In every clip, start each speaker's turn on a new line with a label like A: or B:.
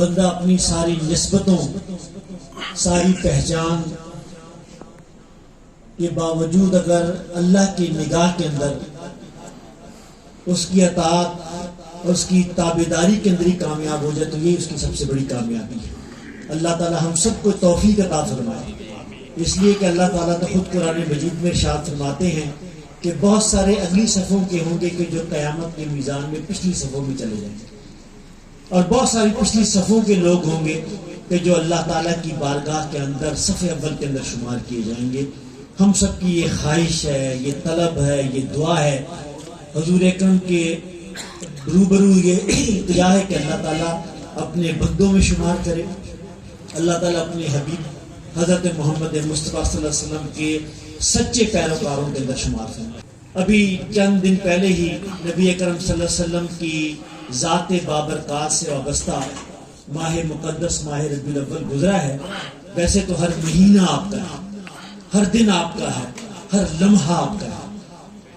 A: بندہ اپنی ساری نسبتوں، ساری پہچان کے باوجود اگر اللہ کی نگاہ کے اندر اس کی اطاعت اور اس کی تابعداری کے اندر ہی کامیاب ہو جائے تو یہ اس کی سب سے بڑی کامیابی ہے۔ اللہ تعالی ہم سب کو توفیق عطا فرمائے، اس لیے کہ اللہ تعالیٰ تو خود قرآن مجید میں ارشاد فرماتے ہیں کہ بہت سارے اگلی صفوں کے ہوں گے کہ جو قیامت کے میزان میں پچھلی صفوں میں چلے جائیں گے، اور بہت ساری پچھلی صفوں کے لوگ ہوں گے کہ جو اللہ تعالیٰ کی بارگاہ کے اندر صف اول کے اندر شمار کیے جائیں گے۔ ہم سب کی یہ خواہش ہے، یہ طلب ہے، یہ دعا ہے، حضور اکرم کے روبرو یہ التجا ہے کہ اللہ تعالیٰ اپنے بندوں میں شمار کرے، اللہ تعالیٰ اپنے حبیب حضرت محمد مصطفیٰ صلی اللہ علیہ وسلم کے سچے پیروکاروں کے اندر شمار فرمائے۔ ابھی چند دن پہلے ہی نبی اکرم صلی اللہ علیہ وسلم کی ذات بابرکات سے وابستہ ماہ مقدس ماہ ربیع الاول گزرا ہے۔ ویسے تو ہر مہینہ آپ کا ہے، ہر دن آپ کا ہے، ہر لمحہ آپ کا ہے۔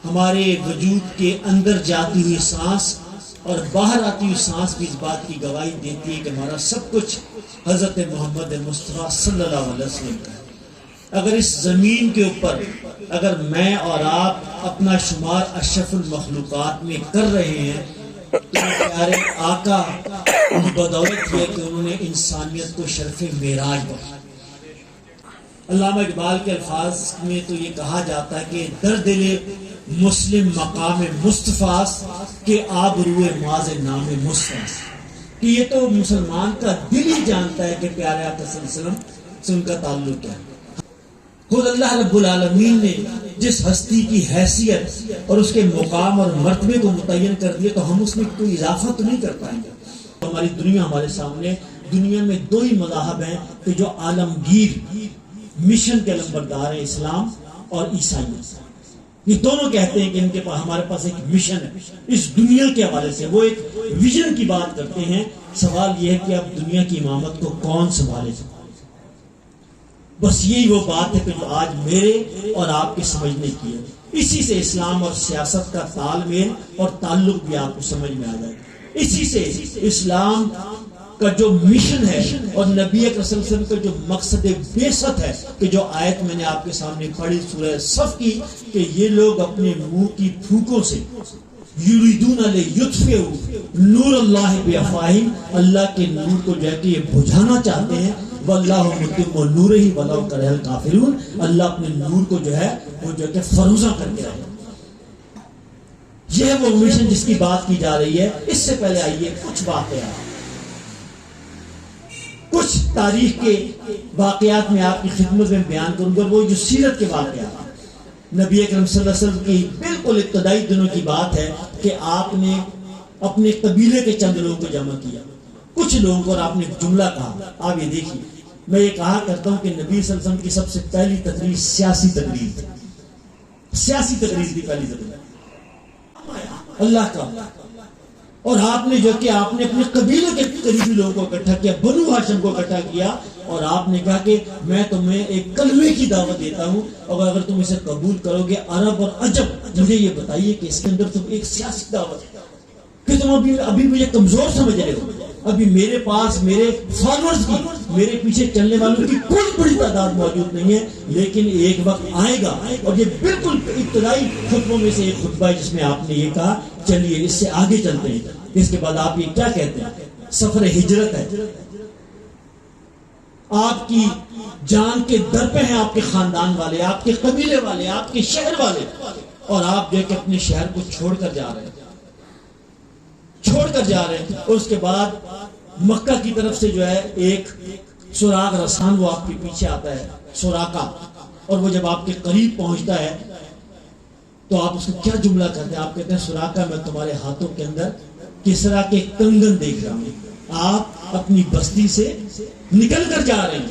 A: ہمارے وجود کے اندر جاتی ہوئی سانس اور باہر آتی ہوئی سانس بھی اس بات کی گواہی دیتی ہے کہ ہمارا سب کچھ حضرت محمد مصطفیٰ صلی اللہ علیہ وسلم کا ہے۔ اگر اس زمین کے اوپر اگر میں اور آپ اپنا شمار اشرف المخلوقات میں کر رہے ہیں تو پیارے آقا کی بدولت ہے کہ انہوں نے انسانیت کو شرف معراج بخشا۔ علامہ اقبال کے الفاظ میں تو یہ کہا جاتا ہے کہ در دل مسلم مقام مصطفیٰ کے آبروئے معاذ نام مصطفیٰ، کہ یہ تو مسلمان کا دل ہی جانتا ہے کہ پیارے آقا صلی اللہ علیہ وسلم سے ان کا تعلق کیا ہے۔ خود اللہ رب العالمین نے جس ہستی کی حیثیت اور اس کے مقام اور مرتبے کو متعین کر دیا تو ہم اس میں کوئی اضافہ تو نہیں کر پائیں گے۔ ہماری دنیا ہمارے سامنے، دنیا میں دو ہی مذاہب ہیں کہ جو عالمگیر مشن کے لمبردار ہیں، اسلام اور عیسائیت۔ یہ دونوں کہتے ہیں کہ ان کے پاس ہمارے پاس ایک مشن ہے اس دنیا کے حوالے سے، وہ ایک ویژن کی بات کرتے ہیں۔ سوال یہ ہے کہ اب دنیا کی امامت کو کون سنبھالے گا؟ بس یہی وہ بات ہے کہ جو آج میرے اور آپ کے سمجھنے کی ہے۔ اسی سے اسلام اور سیاست کا تال میل اور تعلق بھی آپ کو سمجھ میں آ جائے گا۔ اسی سے اسلام کا جو مشن ہے اور نبی اکرم صلی اللہ علیہ وسلم کا جو مقصد بعثت ہے، کہ جو آیت میں نے آپ کے سامنے پڑھی سورہ صف کی، کہ یہ لوگ اپنے منہ کی پھوکوں سے یریدون لیطفئوا نور اللہ بافواہہم، اللہ کے نور کو جو ہے کہ یہ بجھانا چاہتے ہیں، واللہ متم نورہ ولو کرہ الکافرون، اللہ اپنے نور کو جو ہے وہ جو کہ فروزہ کر کے رہے۔ یہ ہے وہ مشن جس کی بات کی جا رہی ہے۔ اس سے پہلے آئیے کچھ باتیں کچھ تاریخ کے واقعات میں آپ کی خدمت میں بیان کروں گا، وہ جو سیرت کے واقعات۔ نبی اکرم صلی اللہ علیہ وسلم کی بالکل ابتدائی دنوں کی بات ہے کہ آپ نے اپنے قبیلے کے چند لوگوں کو جمع کیا، کچھ لوگوں کو، اور آپ نے جملہ کہا۔ آپ یہ دیکھیے، میں یہ کہا کرتا ہوں کہ نبی صلی اللہ علیہ وسلم کی سب سے پہلی تقریر سیاسی تقریر تھی، سیاسی تقریر کی پہلی تقریر اللہ کا۔ اور آپ نے جو کہ آپ نے اپنے قبیلے کے قریبی لوگوں کو اکٹھا کیا، بنو ہاشم کو اکٹھا کیا، اور آپ نے کہا کہ میں تمہیں ایک کلمے کی دعوت دیتا ہوں، اور اگر تم اسے قبول کرو گے عرب اور عجب، مجھے یہ بتائیے کہ اس کے اندر تم ایک سیاسی دعوت ہے کہ تم ابھی مجھے کمزور سمجھ رہے ہو، ابھی میرے پاس میرے فالوورز کی، میرے پیچھے چلنے والوں کی کوئی بڑی تعداد موجود نہیں ہے، لیکن ایک وقت آئے گا۔ اور یہ بالکل ابتدائی خطبوں میں سے ایک خطبہ ہے جس میں آپ نے یہ کہا۔ چلیے اس سے آگے چلتے ہیں۔ اس کے بعد آپ یہ کیا کہتے ہیں؟ سفر ہجرت ہے، آپ کی جان کے در پہ ہیں آپ کے خاندان والے، آپ کے قبیلے والے، آپ کے شہر والے، اور آپ جو کہ اپنے شہر کو چھوڑ کر جا رہے ہیں، اور اس کے بعد مکہ کی طرف سے جو ہے ایک سراغ رسان وہ آپ کے پیچھے آتا ہے، سراقہ، اور وہ جب آپ کے قریب پہنچتا ہے تو آپ اس کو کیا جملہ کرتے ہیں؟ آپ کہتے ہیں سراقہ میں تمہارے ہاتھوں کے اندر کسرا کے کنگن دیکھ رہا ہوں، آپ اپنی بستی سے نکل کر جا رہے ہیں،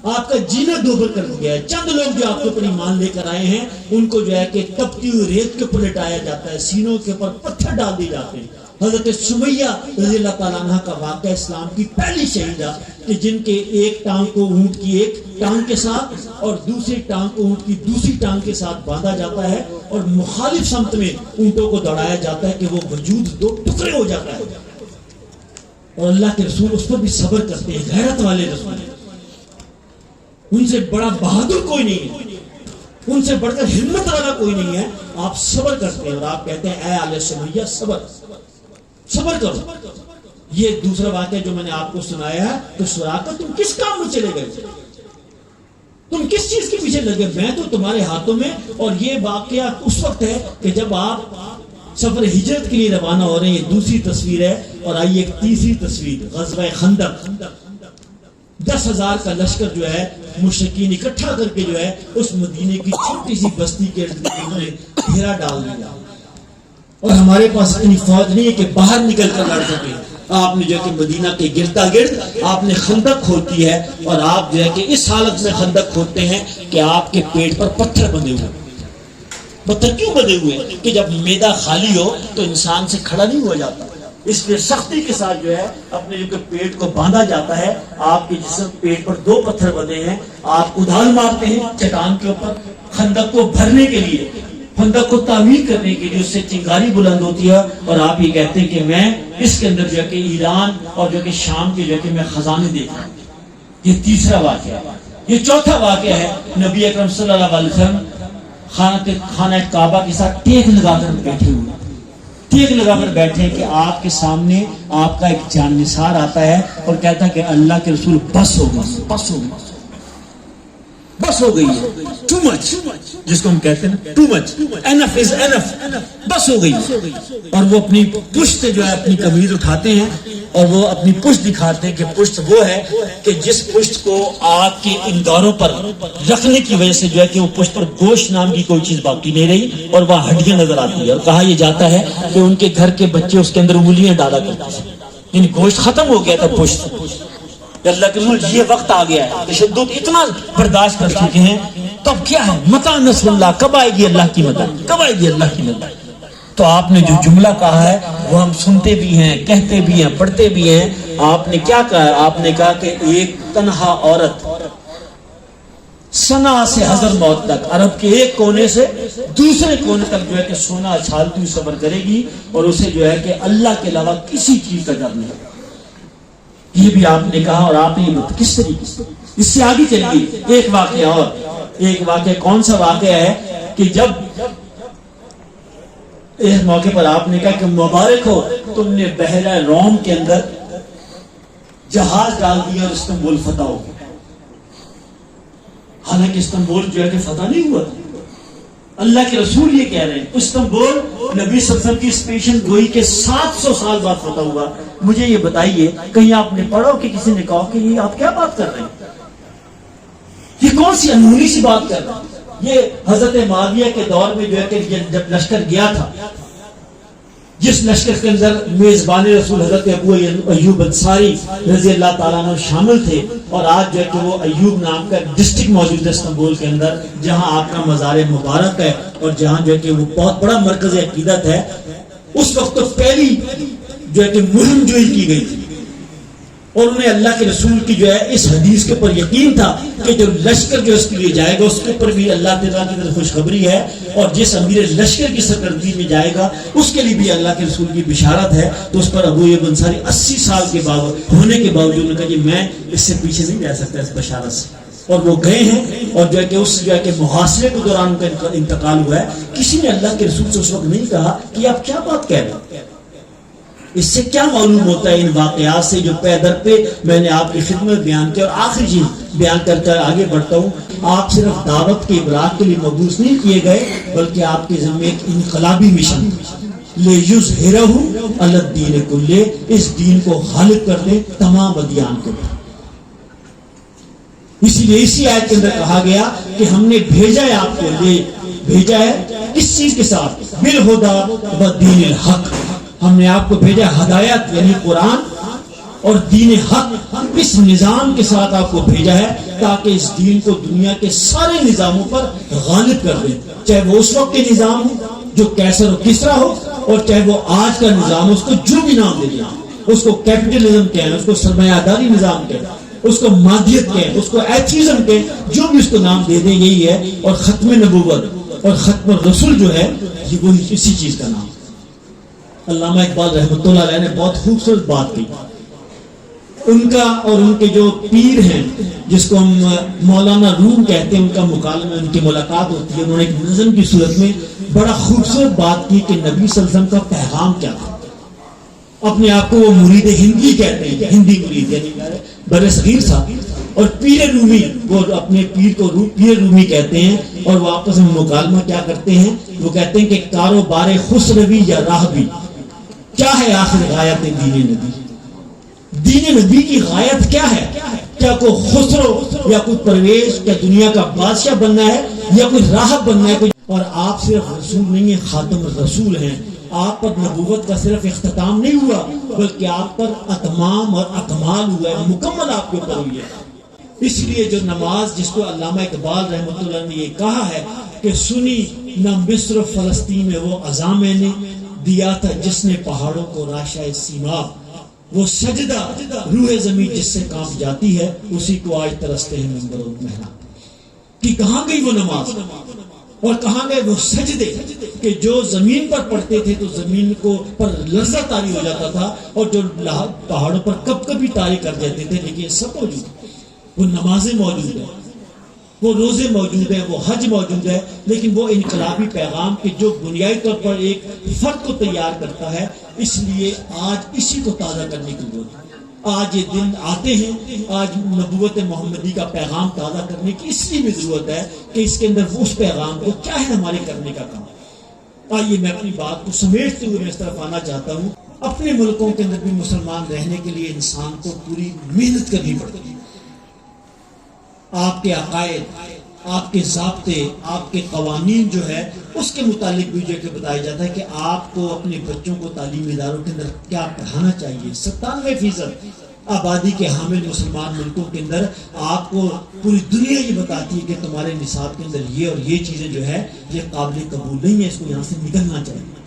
A: آپ کا جینا دوبر کر گیا ہے۔ چند لوگ جو آپ کے اوپر ایمان لے کر آئے ہیں ان کو جو ہے کہ تپتی ہوئی ریت کے اوپر لٹایا جاتا ہے، سینوں کے اوپر پتھر ڈال دیے جاتے ہیں۔ حضرت سمیہ رضی اللہ تعالیٰ عنہ کا واقعہ اسلام کی پہلی شہیدہ کہ جن کے ایک ٹانگ کو اونٹ کی ایک ٹانگ کے ساتھ اور دوسری ٹانگ کو اونٹ کی دوسری ٹانگ کے ساتھ باندھا جاتا ہے اور مخالف سمت میں اونٹوں کو دوڑایا جاتا ہے کہ وہ وجود دو ٹکڑے ہو جاتا ہے۔ اور اللہ کے رسول اس پر بھی صبر کرتے ہیں، غیرت والے رسول ہیں، ان سے بڑا بہادر کوئی نہیں ہے، ان سے بڑھ کر ہمت والا کوئی نہیں ہے. آپ صبر کرتے ہیں اور آپ کہتے ہیں اے آل سمیہ صبر کرو. یہ دوسرا واقعہ جو میں نے آپ کو سنایا ہے، تو سراقہ تم کس کام میں چلے گئے، تم کس چیز کے پیچھے لگے، میں تو تمہارے ہاتھوں میں. اور یہ واقعہ اس وقت ہے کہ جب آپ سفر ہجرت کے لیے روانہ ہو رہے ہیں. یہ دوسری تصویر ہے. اور آئیے ایک تیسری تصویر، غزوہ خندق. 10,000 کا لشکر جو ہے مشرکین اکٹھا کر کے جو ہے اس مدینے کی چھوٹی سی بستی کے گھیرا ڈال دیا. اور ہمارے پاس اتنی فوج نہیں ہے کہ باہر نکل کر لڑ سکے. آپ نے جو کہ مدینہ کے گردا گرد آپ نے خندق کھودی ہے، اور آپ جو ہے کہ اس حالت میں خندق کھودتے ہیں کہ آپ کے پیٹ پر پتھر بندھے ہوئے. پتھر کیوں بندھے ہوئے؟ کہ جب معدہ خالی ہو تو انسان سے کھڑا نہیں ہو جاتا، اس لیے سختی کے ساتھ جو ہے اپنے جو کہ پیٹ کو باندھا جاتا ہے. آپ کے جسم پیٹ پر 2 پتھر بندھے ہیں. آپ ادھال مارتے ہیں چٹان کے اوپر خندق کو بھرنے کے لیے، خندق کو تعمیر کرنے کے لیے. اس سے چنگاری بلند ہوتی ہے اور آپ یہ کہتے ہیں کہ میں اس کے اندر جو ہے کہ ایران اور جو کہ شام کے جو ہے کہ میں خزانے دیکھ رہا ہوں. یہ تیسرا واقعہ ہے. یہ چوتھا واقعہ ہے، نبی اکرم صلی اللہ علیہ وسلم خانہ کعبہ کے ساتھ ٹیک لگا کر بیٹھے ہوئے، ٹیک لگا کر بیٹھے کہ آپ کے سامنے آپ کا ایک جاننثار آتا ہے اور کہتا ہے کہ اللہ کے رسول بس ہو گئی ہے، ٹو مچ، جس کو ہم کہتے ہیں ٹو مچ، انف از انف، بس ہو گئی. اور وہ اپنی پشت جو ہے اپنی قمیض اٹھاتے ہیں اور وہ اپنی پشت دکھاتے ہیں کہ پشت وہ ہے کہ جس پشت کو آگ کے انگاروں پر رکھنے کی وجہ سے جو ہے کہ وہ پشت پر گوشت نام کی کوئی چیز باقی نہیں رہی اور وہ ہڈیاں نظر آتی ہے. اور کہا یہ جاتا ہے کہ ان کے گھر کے بچے اس کے اندر انگلیاں ڈالا کرتے ہیں، یعنی گوشت ختم ہو گیا تھا پشت. اللہ کے رسول یہ وقت آ گیا ہے، تشدد اتنا برداشت کر چکے ہیں، تو اب کیا ہے، متى نصر اللہ، کب آئے گی اللہ کی مدد، کب آئے گی اللہ کی مدد. تو آپ نے جو جملہ کہا ہے وہ ہم سنتے بھی ہیں، کہتے بھی ہیں، پڑھتے بھی ہیں. آپ نے کیا کہا ہے؟ آپ نے کہا کہ ایک تنہا عورت صنعاء سے حضر موت تک، عرب کے ایک کونے سے دوسرے کونے تک جو ہے کہ سونا اچھالتی ہوئی سفر کرے گی اور اسے جو ہے کہ اللہ کے علاوہ کسی چیز کا ڈر نہیں. یہ بھی آپ نے کہا. اور آپ نے کس طریقے سے اس سے آگے چلیے. ایک واقعہ اور، ایک واقعہ کون سا واقعہ ہے کہ جب اس موقع پر آپ نے کہا کہ مبارک ہو تم نے بحیرہ روم کے اندر جہاز ڈال دیا اور استنبول فتح ہو گیا. حالانکہ استنبول جو ہے کہ فتح نہیں ہوا تھا. اللہ کے رسول یہ کہہ رہے ہیں استنبول نبی صلی اللہ علیہ وسلم کی اسپیشن گوئی کے 700 سال بعد فتح ہوا. مجھے یہ بتائیے کہیں آپ نے پڑھا کہ کسی نے کہا کہ یہ آپ کیا بات کر رہے ہیں، یہ کون سی انہونی سی بات کر رہے ہیں. یہ حضرت معاویہ کے دور میں جو ہے کہ جب لشکر گیا تھا، جس لشکر کے اندر میزبان رسول حضرت ابو ایوب انصاری رضی اللہ تعالیٰ عنہ شامل تھے. اور آج جو ہے کہ وہ ایوب نام کا ڈسٹرکٹ موجود ہے استنبول کے اندر، جہاں آپ کا مزار مبارک ہے اور جہاں جو ہے کہ وہ بہت بڑا مرکز عقیدت ہے. اس وقت تو پہلی جو ہے کہ مہم جوئی کی گئی تھی اور انہیں اللہ کے رسول کی جو ہے اس حدیث کے اوپر یقین تھا کہ جو لشکر جو اس کے لیے جائے گا اس کے اوپر بھی اللہ تعالیٰ کی طرف خوشخبری ہے، اور جس امیر لشکر کی سرکردگی میں جائے گا اس کے لیے بھی اللہ کے رسول کی بشارت ہے. تو اس پر ابو ایوب انصاری 80 سال کے ہونے کے باوجود نے کہا کہ میں اس سے پیچھے نہیں جا سکتا اس بشارت سے. اور وہ گئے ہیں اور جو ہے کہ اس جو ہے کہ محاصرے کے دوران ان کا انتقال ہوا ہے. کسی نے اللہ کے رسول سے اس وقت نہیں کہا کہ آپ کیا بات کہہ رہے ہیں. اس سے کیا معلوم ہوتا ہے ان واقعات سے جو پے در پہ میں نے آپ کی خدمت بیان کیا. اور آخری چیز بیان کر کر آگے بڑھتا ہوں. آپ صرف دعوت کے ابلاغ کے لیے مبعوث نہیں کیے گئے بلکہ آپ کے ذمہ ایک انقلابی مشن لِیُظْہِرَہُ عَلَى الدِّینِ کُلِّہ، اس دین کو غالب کر دے تمام ادیان کو. اسی لیے اسی آیت کے اندر کہا گیا کہ ہم نے بھیجا ہے آپ کو، بھیجا ہے کس چیز کے ساتھ؟ بِالْہُدَىٰ وَالدِّینِ الْحَقِّ. ہم نے آپ کو بھیجا ہدایت یعنی قرآن اور دین حق، اس نظام کے ساتھ آپ کو بھیجا ہے تاکہ اس دین کو دنیا کے سارے نظاموں پر غالب کر دیں، چاہے وہ اس وقت کے نظام ہو جو کیسر و کسرا ہو اور چاہے وہ آج کا نظام ہو، اس کو جو بھی نام دے دیں. اس کو کیپٹلزم کہیں، اس کو سرمایہ داری نظام کہیں، اس کو مادیت کہیں، اس کو ایتھیزم کہیں، جو بھی اس کو نام دے دیں یہی ہے. اور ختم نبوت اور ختم رسول جو ہے یہ وہی اسی چیز کا نام. علامہ اقبال رحمۃ اللہ علیہ نے بہت خوبصورت بات کی ان کا اور ان کے جو پیر ہیں جس کو ہم مولانا روم کہتے ہیں، ان کا مکالمہ، ان کی ملاقات ہوتی ہے. انہوں نے ایک نظم کی صورت میں بڑا خوبصورت بات کی کہ نبی صلی اللہ علیہ وسلم کا پیغام کیا تھا. اپنے آپ کو وہ مرید ہندی کہتے ہیں، ہندی مرید یعنی بر صغیر تھا، اور پیر رومی، وہ اپنے پیر کو پیر رومی کہتے ہیں. اور وہ آپس میں مکالمہ کیا کرتے ہیں، وہ کہتے ہیں کہ کاروبار خسروی یا راہبی کیا ہے آخر غایت دین نبی. دین نبی کی غایت کیا ہے؟ کیا کوئی خسرو یا کوئی پرویز، کیا دنیا کا بادشاہ بننا ہے یا کوئی راہب بننا ہے؟ اور آپ صرف رسول نہیں ہیں، خاتم الرسول ہیں. آپ پر نبوت کا صرف اختتام نہیں ہوا بلکہ آپ پر اتمام اور اکمال ہوا ہے، مکمل آپ کے اوپر ہوئی ہے. اس لیے جو نماز جس کو علامہ اقبال رحمۃ اللہ نے یہ کہا ہے کہ سنی نہ مصر و فلسطین میں وہ اذان میں نے دیا تھا جس نے پہاڑوں کو راشہ سیما، وہ سجدہ روح زمین جس سے کانپ جاتی ہے اسی کو آج ترستے ہیں منبر و محراب. کہ کہاں گئی وہ نماز اور کہاں گئے وہ سجدے کہ جو زمین پر پڑھتے تھے تو زمین کو پر لرزہ طاری ہو جاتا تھا، اور جو پہاڑوں پر کب کبھی طاری کر دیتے تھے. لیکن سب موجود ہے، وہ نمازیں موجود ہیں، وہ روزے موجود ہیں، وہ حج موجود ہے. لیکن وہ انقلابی پیغام کہ جو بنیادی طور پر ایک فرد کو تیار کرتا ہے، اس لیے آج اسی کو تازہ کرنے کی ضرورت ہے. آج یہ دن آتے ہیں، آج نبوت محمدی کا پیغام تازہ کرنے کی اس لیے بھی ضرورت ہے کہ اس کے اندر اس پیغام کو کیا ہے ہمارے کرنے کا کام. آئیے میں اپنی بات کو سمیٹتے ہوئے اس طرف آنا چاہتا ہوں. اپنے ملکوں کے اندر بھی مسلمان رہنے کے لیے انسان کو پوری محنت کرنی پڑتی ہے. آپ کے عقائد، آپ کے ضابطے، آپ کے قوانین جو ہے اس کے متعلق بھی جو کہ بتایا جاتا ہے کہ آپ کو اپنے بچوں کو تعلیمی اداروں کے اندر کیا پڑھانا چاہیے. 97% آبادی کے حامل مسلمان ملکوں کے اندر آپ کو پوری دنیا یہ بتاتی ہے کہ تمہارے نصاب کے اندر یہ اور یہ چیزیں جو ہے یہ قابل قبول نہیں ہے، اس کو یہاں سے نکلنا چاہیے.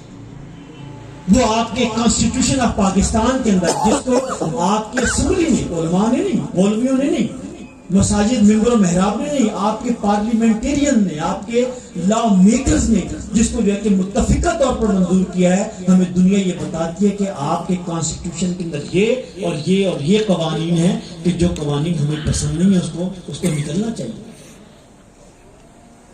A: وہ آپ کے کانسٹیٹیوشن آف پاکستان کے اندر جس کو آپ کی اسمبلی میں علماء نے نہیں، مولویوں نے نہیں، مساجد ممبر و محراب نے نہیں، آپ کے پارلیمنٹیرین نے، آپ کے لا میکرز نے جس کو جو ہے کہ متفقہ طور پر منظور کیا ہے. ہمیں دنیا یہ بتاتی ہے کہ آپ کے کانسٹیٹیوشن کے اندر یہ اور یہ اور یہ قوانین ہیں کہ جو قوانین ہمیں پسند نہیں ہے اس کو نکلنا چاہیے.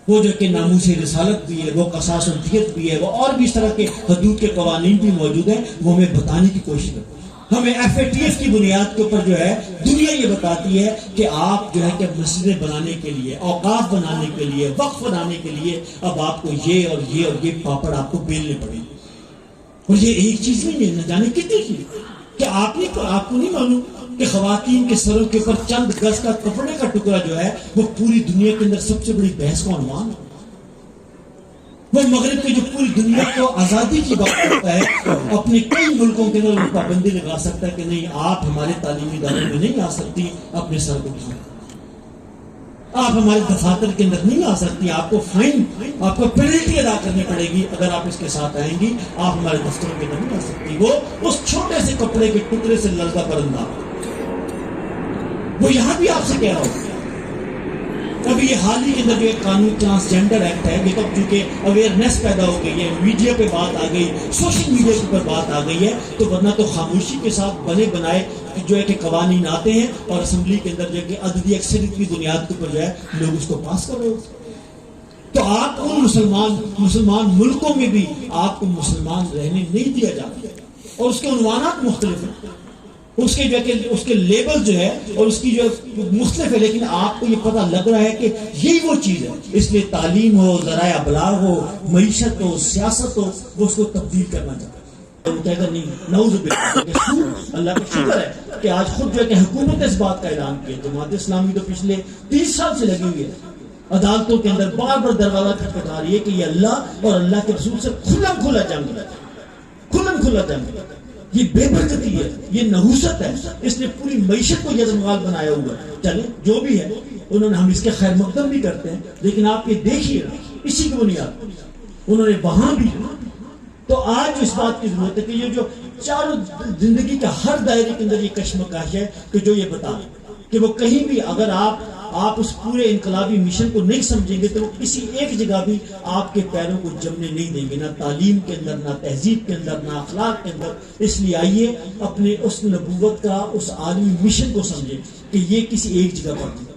A: وہ جو کہ ناموس رسالت بھی ہے، وہ قصاص و دیت بھی ہے، وہ اور بھی اس طرح کے حدود کے قوانین بھی موجود ہیں. وہ ہمیں بتانے کی کوشش کرتے ہیں. ہمیں FATF کی بنیاد کے اوپر جو ہے دنیا یہ بتاتی ہے کہ آپ جو ہے کہ مسجدیں بنانے کے لیے، اوقاف بنانے کے لیے، وقف بنانے کے لیے اب آپ کو یہ اور یہ اور یہ پاپڑ آپ کو بیلنے پڑے. اور یہ ایک چیز نہیں ہے، نہ جانے کتنی چیز کہ آپ کو نہیں معلوم کہ خواتین کے سروں کے اوپر چند گز کا کپڑے کا ٹکڑا جو ہے وہ پوری دنیا کے اندر سب سے بڑی بحث کا عنوان ہے. وہ مغرب کے جو پوری دنیا کو آزادی کی بات کرتا ہے، اپنے کئی ملکوں کے اندر پابندی لگا سکتا ہے کہ نہیں آپ ہمارے تعلیمی اداروں میں نہیں آ سکتی، اپنے سر کو اٹھائیں. آپ ہمارے دفاتر کے اندر نہیں آ سکتی، آپ کو فائن، آپ کو پینلٹی ادا کرنی پڑے گی اگر آپ اس کے ساتھ آئیں گی. آپ ہمارے دفتروں کے اندر نہیں آ سکتی. وہ اس چھوٹے سے کپڑے کے ٹکڑے سے لرزہ پرندہ، وہ یہاں بھی آپ سے کہہ رہا ہوں. ابھی یہ حال ہی کے اندر جو ایک قانون ٹرانسجینڈر ایکٹ ہے، یہ تو چونکہ اویئرنیس پیدا ہو گئی ہے، میڈیا پہ بات آ گئی، سوشل میڈیا کے اوپر بات آ گئی ہے، تو ورنہ تو خاموشی کے ساتھ بنے بنائے جو ہے کہ قوانین آتے ہیں اور اسمبلی کے اندر جو ہے کہ عددی اکثریت کی بنیاد کے اوپر جو ہے لوگ اس کو پاس کر رہے ہوتے. تو آپ ان مسلمان ملکوں میں بھی آپ کو مسلمان رہنے نہیں دیا جاتا، اور اس کے عنوانات مختلف ہیں، اس کے جو ہے کہ اس کے لیبل جو ہے اور اس کی جو مختلف ہے، لیکن آپ کو یہ پتہ لگ رہا ہے کہ یہی وہ چیز ہے. اس لیے تعلیم ہو، ذرائع ابلاغ ہو، معیشت ہو، سیاست ہو، وہ اس کو تبدیل کرنا چاہتا ہے. وہ کہتا نہیں، نعوذ باللہ. اللہ کا شکر ہے کہ آج خود جو ہے کہ حکومت نے اس بات کا اعلان کیا. جماعت اسلامی تو پچھلے 30 سال سے لگی ہوئی ہے، عدالتوں کے اندر بار بار دروازہ کھٹکھٹا رہی ہے کہ یہ اللہ اور اللہ کے رسول سے کھلم کھلا جنگ ہے، کھلم کھلا جنگ ہے. یہ بے برکتی ہے، یہ نحوست ہے. اس نے پوری معیشت کو یزمغال بنایا ہوا ہے. چلے جو بھی ہے، انہوں نے، ہم اس کے خیر مقدم بھی کرتے ہیں، لیکن آپ یہ دیکھیے اسی کی بنیاد انہوں نے وہاں بھی. تو آج اس بات کی ضرورت ہے کہ یہ جو چاروں زندگی کا ہر دائرے کے اندر یہ کشمکش ہے کہ جو یہ بتا کہ وہ کہیں بھی اگر آپ آپ اس پورے انقلابی مشن کو نہیں سمجھیں گے تو وہ کسی ایک جگہ بھی آپ کے پیروں کو جمنے نہیں دیں گے، نہ تعلیم کے اندر، نہ تہذیب کے اندر، نہ اخلاق کے اندر۔ اس لیے آئیے اپنے اس نبوت کا، اس عالمی مشن کو سمجھیں کہ یہ کسی ایک جگہ پر نہیں،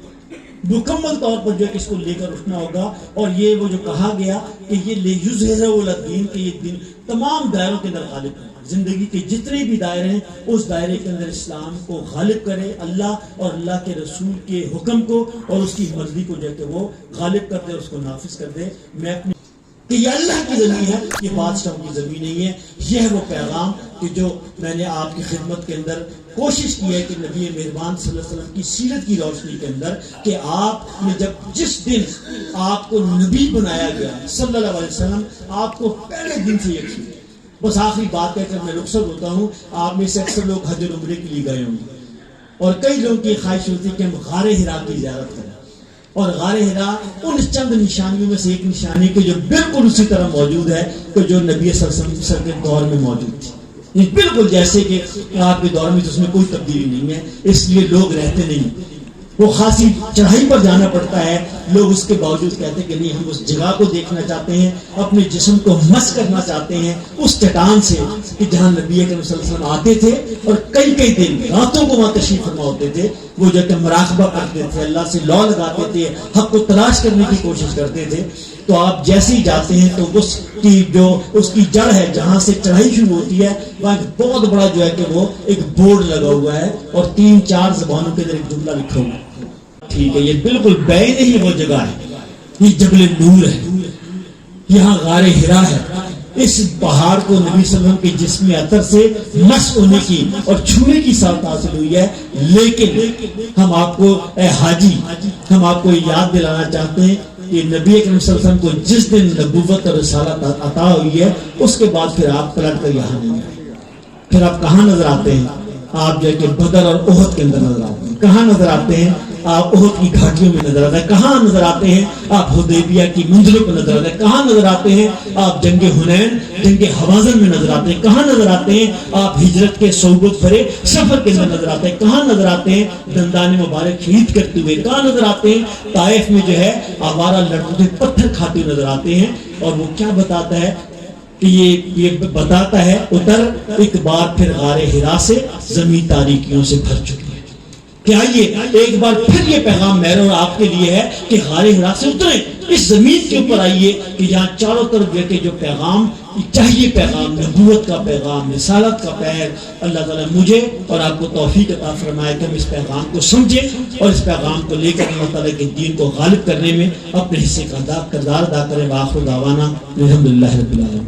A: مکمل طور پر جو ہے اس کو لے کر اٹھنا ہوگا۔ اور یہ وہ جو کہا گیا کہ یہ لیظہرہ الدین، کہ یہ دین تمام دائروں کے اندر غالب ہے، زندگی کے جتنے بھی دائرے ہیں اس دائرے کے اندر اسلام کو غالب کرے، اللہ اور اللہ کے رسول کے حکم کو اور اس کی مرضی کو جو ہے کہ وہ غالب کر دے، اس کو نافذ کر دے۔ میں اپنی کہ یہ اللہ کی زمین ہے، یہ بادشاہوں کی زمین نہیں ہے۔ یہ ہے وہ پیغام کہ جو میں نے آپ کی خدمت کے اندر کوشش کی ہے کہ نبی مہربان صلی اللہ علیہ وسلم کی سیرت کی روشنی کے اندر، کہ آپ نے جس دن آپ کو نبی بنایا گیا صلی اللہ علیہ وسلم، آپ کو پہلے دن سے یقین ہے۔ بس آخری بات ہے کہ میں رخصت ہوتا ہوں، آپ میں سے اکثر لوگ حج اور عمرے کے لیے گئے ہوں گے، اور کئی لوگوں کی خواہش ہوتی ہے کہ ہم غار حرا کی زیارت کریں، اور غار حرا ان چند نشانیوں میں سے ایک نشانی کہ جو بالکل اسی طرح موجود ہے کہ جو نبی صلی اللہ علیہ وسلم کے دور میں موجود تھی، یہ بالکل جیسے کہ آپ کے دور میں تو اس میں کوئی تبدیلی نہیں ہے، اس لیے لوگ رہتے نہیں، وہ خاصی چڑھائی پر جانا پڑتا ہے، لوگ اس کے باوجود کہتے ہیں کہ نہیں، ہم اس جگہ کو دیکھنا چاہتے ہیں، اپنے جسم کو مس کرنا چاہتے ہیں اس چٹان سے کہ جہاں نبی اکرم صلی اللہ علیہ وسلم آتے تھے، اور کئی دن راتوں کو وہاں تشریف فرما ہوتے تھے، وہ جو کہ مراقبہ کرتے تھے، اللہ سے لو لگاتے تھے، حق کو تلاش کرنے کی کوشش کرتے تھے۔ تو آپ جیسے ہی جاتے ہیں تو اس کی جو اس کی جڑ ہے جہاں سے چڑھائی شروع ہوتی ہے، وہاں ایک بہت بڑا جو ہے کہ وہ ایک بورڈ لگا ہوا ہے اور 3-4 زبانوں کے اندر ایک جملہ لکھا ہوا ہے، ٹھیک ہے، یہ بالکل بین ہی وہ جگہ ہے، یہ جبل نور ہے، یہاں غار حرا ہے۔ اس پہاڑ کو نبی صلی اللہ علیہ وسلم کے جسم عطر سے مس ہونے کی اور چھونے کی سعادت حاصل ہوئی ہے، لیکن ہم آپ کو اے حاجی، ہم آپ کو یاد دلانا چاہتے ہیں کہ نبی اکرم صلی اللہ علیہ وسلم کو جس دن نبوت اور رسالت عطا ہوئی ہے، اس کے بعد پھر آپ پلٹ کر یہاں نہیں آئے، پھر آپ کہاں نظر آتے ہیں؟ آپ جو ہے کہ بدر اور احد کے اندر نظر آتے ہیں۔ کہاں نظر آتے ہیں؟ آپ احد کی گھاٹیوں میں نظر آتے ہیں۔ کہاں نظر آتے ہیں؟ آپ حدیبیہ کی منزلوں پر نظر آتے ہیں۔ کہاں نظر آتے ہیں؟ آپ جنگ حنین، جنگ حوازن میں نظر آتے ہیں۔ کہاں نظر آتے ہیں؟ آپ ہجرت کے صعوبت بھرے سفر کے اندر نظر آتے ہیں۔ کہاں نظر آتے ہیں؟ دندان مبارک شہید کرتے ہوئے۔ کہاں نظر آتے ہیں؟ طائف میں جو ہے آوارہ لڑکوں سے پتھر کھاتے ہوئے نظر آتے ہیں۔ اور وہ کیا بتاتا ہے کہ یہ بتاتا ہے اتر ایک بار پھر غار حرا سے زمین تاریکیوں سے بھر چکی ہے، کہ آئیے ایک بار پھر یہ پیغام میرے اور آپ کے لیے ہے کہ غار حرا سے اتریں، اس زمین کے اوپر آئیے کہ جہاں چاروں طرف کے جو پیغام چاہیے، پیغام نبوت کا پیغام، رسالت کا پیر، اللہ تعالیٰ مجھے اور آپ کو توفیق عطا فرمائے کہ ہم اس پیغام کو سمجھیں اور اس پیغام کو لے کر اللہ تعالیٰ کے دین کو غالب کرنے میں اپنے حصے کا کردار ادا کریں۔ وآخر دعوانا الحمدللہ رب العالمین۔